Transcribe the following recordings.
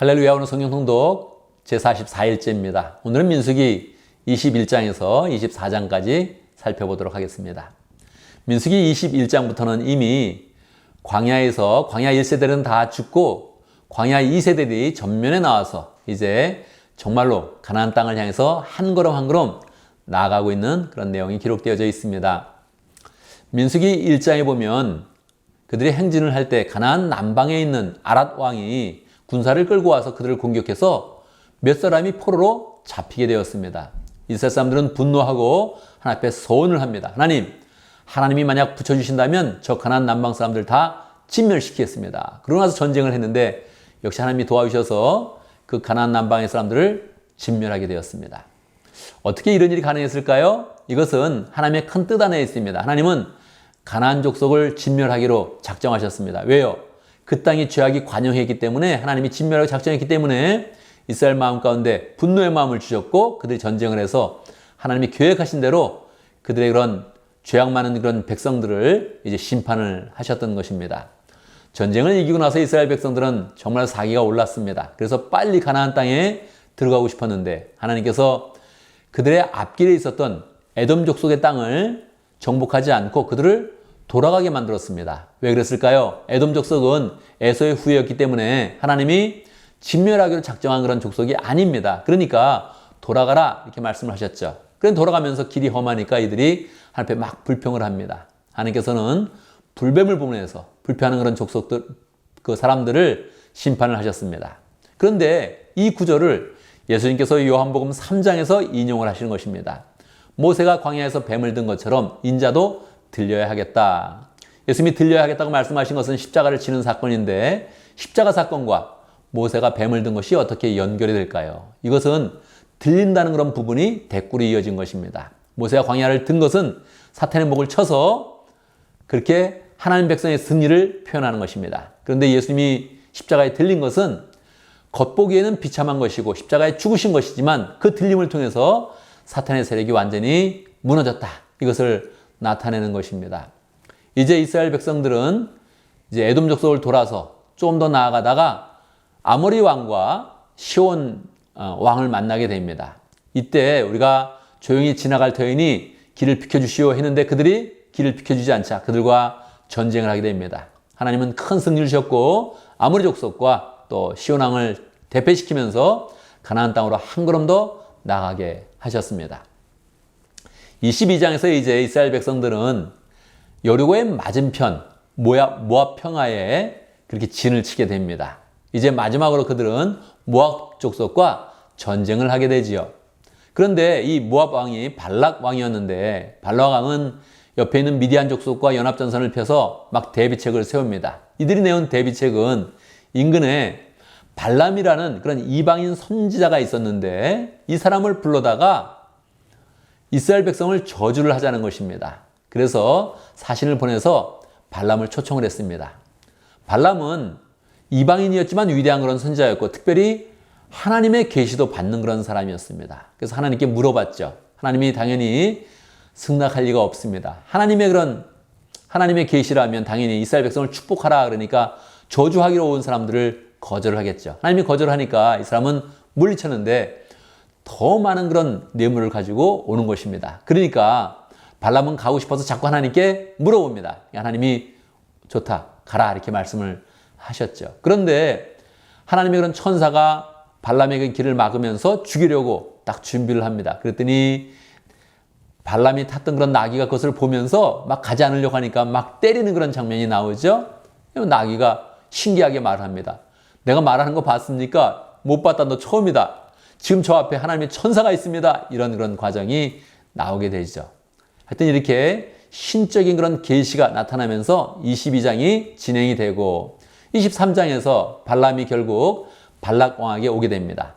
할렐루야. 오늘 성경 통독 제44일째입니다. 오늘은 민수기 21장에서 24장까지 살펴보도록 하겠습니다. 민수기 21장부터는 이미 광야에서 광야 1세대는 다 죽고 광야 2세대들이 전면에 나와서 이제 정말로 가나안 땅을 향해서 한 걸음 한 걸음 나아가고 있는 그런 내용이 기록되어져 있습니다. 민수기 1장에 보면 그들이 행진을 할 때 가나안 남방에 있는 아랏 왕이 군사를 끌고 와서 그들을 공격해서 몇 사람이 포로로 잡히게 되었습니다. 이스라엘 사람들은 분노하고 하나님 앞에 서원을 합니다. 하나님이 만약 붙여주신다면 저 가나안 남방 사람들 다 진멸시키겠습니다. 그러고 나서 전쟁을 했는데 역시 하나님이 도와주셔서 그 가나안 남방의 사람들을 진멸하게 되었습니다. 어떻게 이런 일이 가능했을까요? 이것은 하나님의 큰 뜻 안에 있습니다. 하나님은 가나안 족속을 진멸하기로 작정하셨습니다. 왜요? 그 땅이 죄악이 관영했기 때문에 하나님이 진멸하기 작정했기 때문에 이스라엘 마음 가운데 분노의 마음을 주셨고 그들이 전쟁을 해서 하나님이 계획하신 대로 그들의 그런 죄악 많은 그런 백성들을 이제 심판을 하셨던 것입니다. 전쟁을 이기고 나서 이스라엘 백성들은 정말 사기가 올랐습니다. 그래서 빨리 가나안 땅에 들어가고 싶었는데 하나님께서 그들의 앞길에 있었던 에돔 족속의 땅을 정복하지 않고 그들을 돌아가게 만들었습니다. 왜 그랬을까요? 에돔 족속은 에서의 후예였기 때문에 하나님이 진멸하기로 작정한 그런 족속이 아닙니다. 그러니까 돌아가라 이렇게 말씀을 하셨죠. 그런데 돌아가면서 길이 험하니까 이들이 하나님 앞에 막 불평을 합니다. 하나님께서는 불뱀을 보내서 불평하는 그런 족속들, 그 사람들을 심판을 하셨습니다. 그런데 이 구절을 예수님께서 요한복음 3장에서 인용을 하시는 것입니다. 모세가 광야에서 뱀을 든 것처럼 인자도 들려야 하겠다. 예수님이 들려야 하겠다고 말씀하신 것은 십자가를 치는 사건인데 십자가 사건과 모세가 뱀을 든 것이 어떻게 연결이 될까요? 이것은 들린다는 그런 부분이 대꾸로 이어진 것입니다. 모세가 광야를 든 것은 사탄의 목을 쳐서 그렇게 하나님 백성의 승리를 표현하는 것입니다. 그런데 예수님이 십자가에 들린 것은 겉보기에는 비참한 것이고 십자가에 죽으신 것이지만 그 들림을 통해서 사탄의 세력이 완전히 무너졌다. 이것을 나타내는 것입니다. 이제 이스라엘 백성들은 이제 에돔 족속을 돌아서 좀 더 나아가다가 아모리 왕과 시온 왕을 만나게 됩니다. 이때 우리가 조용히 지나갈 터이니 길을 비켜주시오 했는데 그들이 길을 비켜주지 않자 그들과 전쟁을 하게 됩니다. 하나님은 큰 승리를 주셨고 아모리 족속과 또 시온 왕을 대패시키면서 가나안 땅으로 한 걸음 더 나가게 하셨습니다. 22장에서 이제 이스라엘 백성들은 여리고의 맞은편 모압 평야에 그렇게 진을 치게 됩니다. 이제 마지막으로 그들은 모압 족속과 전쟁을 하게 되지요. 그런데 이 모압 왕이 발락 왕이었는데 발락 왕은 옆에 있는 미디안 족속과 연합전선을 펴서 막 대비책을 세웁니다. 이들이 내온 대비책은 인근에 발람이라는 그런 이방인 선지자가 있었는데 이 사람을 불러다가 이스라엘 백성을 저주를 하자는 것입니다. 그래서 사신을 보내서 발람을 초청을 했습니다. 발람은 이방인이었지만 위대한 그런 선지자였고 특별히 하나님의 계시도 받는 그런 사람이었습니다. 그래서 하나님께 물어봤죠. 하나님이 당연히 승낙할 리가 없습니다. 하나님의 계시라면 당연히 이스라엘 백성을 축복하라 그러니까 저주하기로 온 사람들을 거절을 하겠죠. 하나님이 거절을 하니까 이 사람은 물리쳤는데 더 많은 그런 뇌물을 가지고 오는 것입니다. 그러니까 발람은 가고 싶어서 자꾸 하나님께 물어봅니다. 하나님이 좋다, 가라 이렇게 말씀을 하셨죠. 그런데 하나님의 그런 천사가 발람에게 길을 막으면서 죽이려고 딱 준비를 합니다. 그랬더니 발람이 탔던 그런 나귀가 그것을 보면서 막 가지 않으려고 하니까 막 때리는 그런 장면이 나오죠. 나귀가 신기하게 말을 합니다. 내가 말하는 거 봤습니까? 못 봤다, 너 처음이다. 지금 저 앞에 하나님의 천사가 있습니다. 이런 그런 과정이 나오게 되죠. 하여튼 이렇게 신적인 그런 계시가 나타나면서 22장이 진행이 되고 23장에서 발람이 결국 발락 왕에게 오게 됩니다.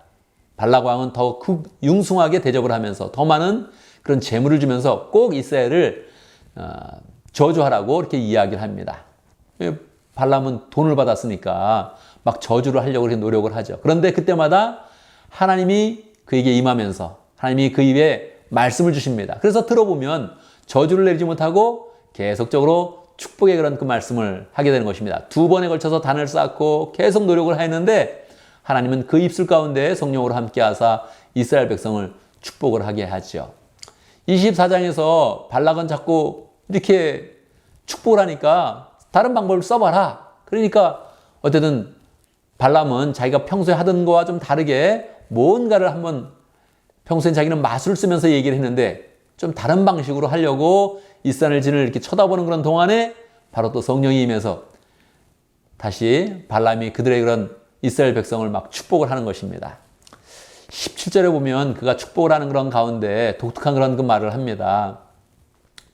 발락 왕은 더 융숭하게 대접을 하면서 더 많은 그런 재물을 주면서 꼭 이스라엘을 저주하라고 이렇게 이야기를 합니다. 발람은 돈을 받았으니까 막 저주를 하려고 이렇게 노력을 하죠. 그런데 그때마다 하나님이 그에게 임하면서 하나님이 그 입에 말씀을 주십니다. 그래서 들어보면 저주를 내리지 못하고 계속적으로 축복의 그런 그 말씀을 하게 되는 것입니다. 2번에 걸쳐서 단을 쌓고 계속 노력을 했는데 하나님은 그 입술 가운데 성령으로 함께하사 이스라엘 백성을 축복을 하게 하죠. 24장에서 발락은 자꾸 이렇게 축복을 하니까 다른 방법을 써봐라. 그러니까 어쨌든 발람은 자기가 평소에 하던 거와 좀 다르게 뭔가를 한번 평소엔 자기는 마술을 쓰면서 얘기를 했는데 좀 다른 방식으로 하려고 이스라엘 진을 이렇게 쳐다보는 그런 동안에 바로 또 성령이 임해서 다시 발람이 그들의 그런 이스라엘 백성을 막 축복을 하는 것입니다. 17절에 보면 그가 축복을 하는 그런 가운데 독특한 그런 그 말을 합니다.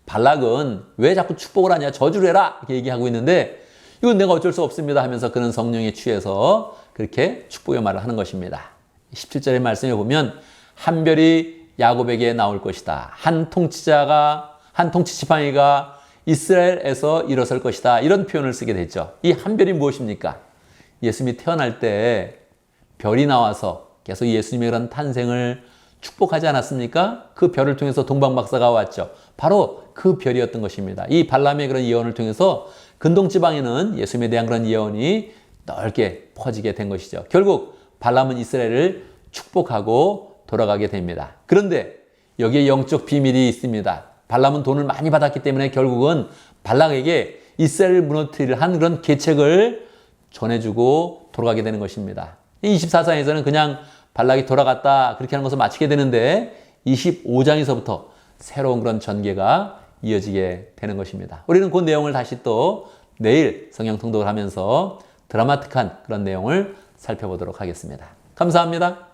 발락은 왜 자꾸 축복을 하냐, 저주를 해라 이렇게 얘기하고 있는데 이건 내가 어쩔 수 없습니다 하면서 그는 성령에 취해서 그렇게 축복의 말을 하는 것입니다. 17절의 말씀에 보면 한 별이 야곱에게 나올 것이다. 한 통치 지팡이가 이스라엘에서 일어설 것이다. 이런 표현을 쓰게 됐죠. 이 한 별이 무엇입니까? 예수님이 태어날 때 별이 나와서 계속 예수님의 그런 탄생을 축복하지 않았습니까? 그 별을 통해서 동방박사가 왔죠. 바로 그 별이었던 것입니다. 이 발람의 그런 예언을 통해서 근동지방에는 예수님에 대한 그런 예언이 넓게 퍼지게 된 것이죠. 결국 발람은 이스라엘을 축복하고 돌아가게 됩니다. 그런데 여기에 영적 비밀이 있습니다. 발람은 돈을 많이 받았기 때문에 결국은 발락에게 이스라엘을 무너뜨리려 한 그런 계책을 전해주고 돌아가게 되는 것입니다. 24장에서는 그냥 발락이 돌아갔다 그렇게 하는 것을 마치게 되는데 25장에서부터 새로운 그런 전개가 이어지게 되는 것입니다. 우리는 그 내용을 다시 또 내일 성경 통독을 하면서 드라마틱한 그런 내용을 살펴보도록 하겠습니다. 감사합니다.